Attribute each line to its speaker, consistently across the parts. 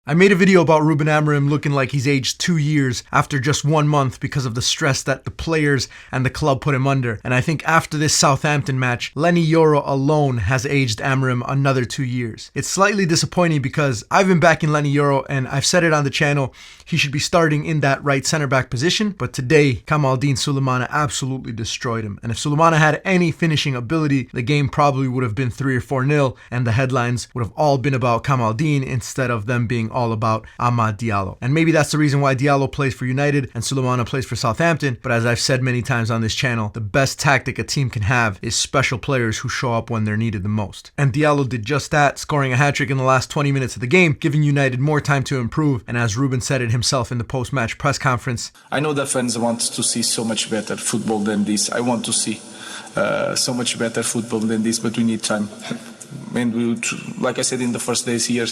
Speaker 1: I made a video about Ruben Amorim looking like he's aged 2 years after just 1 month because of the stress that the players and the club put him under. And I think after this Southampton match, Leny Yoro alone has aged Amorim another 2 years. It's slightly disappointing because I've been backing Leny Yoro and I've said it on the channel, he should be starting in that right center back position. But today, Kamaldeen Sulemana absolutely destroyed him. And if Sulemana had any finishing ability, the game probably would have been 3 or 4-0 and the headlines would have all been about Kamaldeen instead of them being all about Amad Diallo. And maybe that's the reason why Diallo plays for United and Sulemana plays for Southampton. But as I've said many times on this channel, the best tactic a team can have is special players who show up when they're needed the most. And Diallo did just that, scoring a hat-trick in the last 20 minutes of the game, giving United more time to improve. And as Ruben said it himself in the post-match press conference,
Speaker 2: I know that fans want to see so much better football than this. I want to see so much better football than this, but we need time. And like I said in the first days here,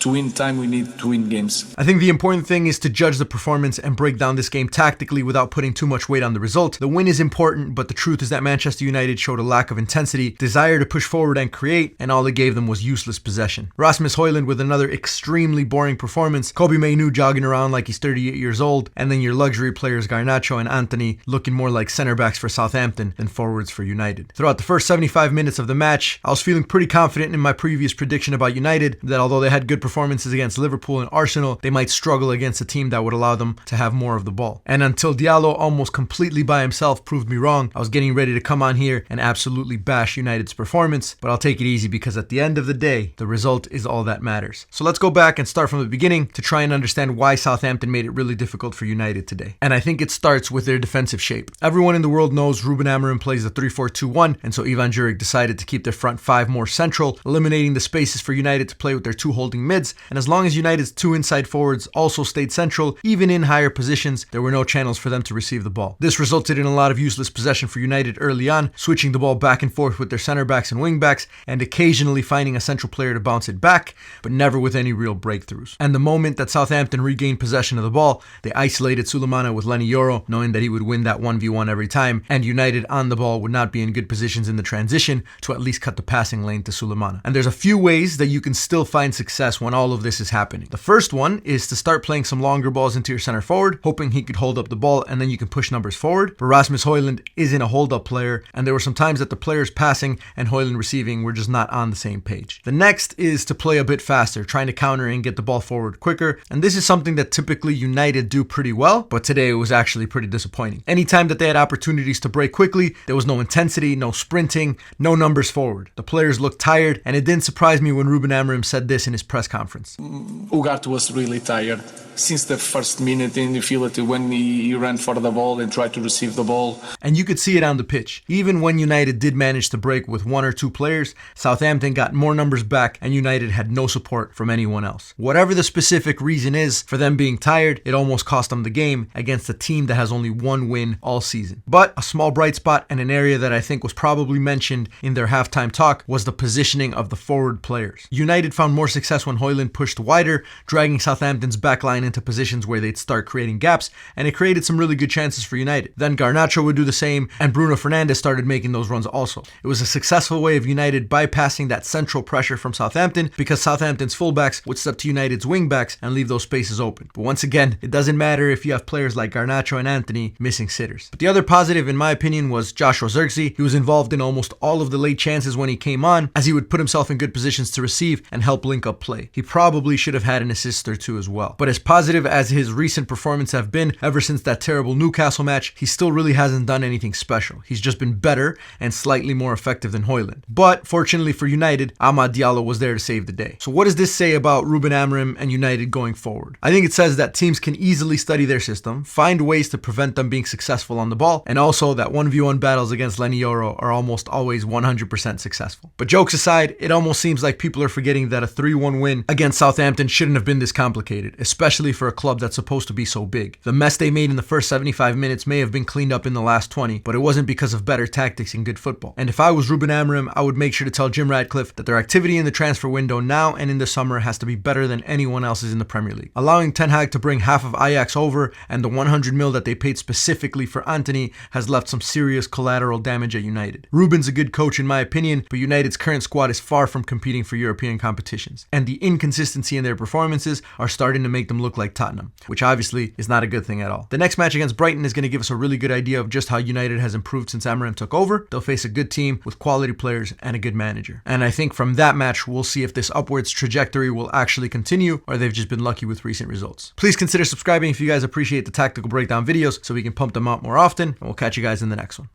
Speaker 2: to win time, we need to win games.
Speaker 1: I think the important thing is to judge the performance and break down this game tactically without putting too much weight on the result. The win is important, but the truth is that Manchester United showed a lack of intensity, desire to push forward and create, and all it gave them was useless possession. Rasmus Højlund with another extremely boring performance, Kobbie Mainoo jogging around like he's 38 years old, and then your luxury players Garnacho and Antony looking more like center backs for Southampton than forwards for United. Throughout the first 75 minutes of the match, I was feeling pretty confident in my previous prediction about United that although they had good performances against Liverpool and Arsenal, they might struggle against a team that would allow them to have more of the ball. And until Diallo almost completely by himself proved me wrong, I was getting ready to come on here and absolutely bash United's performance, but I'll take it easy because at the end of the day, the result is all that matters. So let's go back and start from the beginning to try and understand why Southampton made it really difficult for United today. And I think it starts with their defensive shape. Everyone in the world knows Ruben Amorim plays the 3-4-2-1, and so Ivan Juric decided to keep their front five more central, eliminating the spaces for United to play with their two holding mids. And as long as United's two inside forwards also stayed central, even in higher positions, there were no channels for them to receive the ball. This resulted in a lot of useless possession for United early on, switching the ball back and forth with their center backs and wing backs, and occasionally finding a central player to bounce it back, but never with any real breakthroughs. And the moment that Southampton regained possession of the ball, they isolated Sulemana with Leny Yoro, knowing that he would win that 1v1 every time, and United on the ball would not be in good positions in the transition to at least cut the passing lane to Sulemana. And there's a few ways that you can still find success when all of this is happening. The first one is to start playing some longer balls into your center forward, hoping he could hold up the ball and then you can push numbers forward. But Rasmus Højlund isn't a hold-up player, and there were some times that the players passing and Højlund receiving were just not on the same page. The next is to play a bit faster, trying to counter and get the ball forward quicker, and this is something that typically United do pretty well, but today it was actually pretty disappointing. Anytime that they had opportunities to break quickly, there was no intensity, no sprinting, no numbers forward. The players looked tired, and it didn't surprise me when Ruben Amorim said this in his press conference.
Speaker 2: Ugarte was really tired since the first minute, and you feel it when he ran for the ball and tried to receive the ball.
Speaker 1: And you could see it on the pitch. Even when United did manage to break with 1 or 2 players, Southampton got more numbers back and United had no support from anyone else. Whatever the specific reason is for them being tired, it almost cost them the game against a team that has only 1 win all season. But a small bright spot and an area that I think was probably mentioned in their halftime talk was the positioning of the forward players. United found more success when Højlund pushed wider, dragging Southampton's backline into positions where they'd start creating gaps, and it created some really good chances for United. Then Garnacho would do the same, and Bruno Fernandes started making those runs also. It was a successful way of United bypassing that central pressure from Southampton because Southampton's fullbacks would step to United's wingbacks and leave those spaces open. But once again, it doesn't matter if you have players like Garnacho and Antony missing sitters. But the other positive, in my opinion, was Joshua Zirkzee. He was involved in almost all of the late chances when he came on, as he would put himself in good positions to receive and help link up play. He probably should have had an assist or two as well. But as positive as his recent performance have been ever since that terrible Newcastle match, he still really hasn't done anything special. He's just been better and slightly more effective than Højlund. But fortunately for United, Amad Diallo was there to save the day. So what does this say about Ruben Amorim and United going forward? I think it says that teams can easily study their system, find ways to prevent them being successful on the ball, and also that 1v1 battles against Leny Yoro are almost always 100% successful. But jokes aside, it almost seems like people are forgetting that a 3-1 win against Southampton shouldn't have been this complicated, especially for a club that's supposed to be so big. The mess they made in the first 75 minutes may have been cleaned up in the last 20, but it wasn't because of better tactics and good football. And if I was Ruben Amorim, I would make sure to tell Jim Ratcliffe that their activity in the transfer window now and in the summer has to be better than anyone else's in the Premier League. Allowing Ten Hag to bring half of Ajax over and the 100 mil that they paid specifically for Antony has left some serious collateral damage at United. Ruben's a good coach in my opinion, but United's current squad is far from competing for European competitions. And the inconsistency in their performances are starting to make them look like Tottenham, which obviously is not a good thing at all. The next match against Brighton is going to give us a really good idea of just how United has improved since Amorim took over. They'll face a good team with quality players and a good manager. And I think from that match, we'll see if this upwards trajectory will actually continue or they've just been lucky with recent results. Please consider subscribing if you guys appreciate the tactical breakdown videos so we can pump them out more often, and we'll catch you guys in the next one.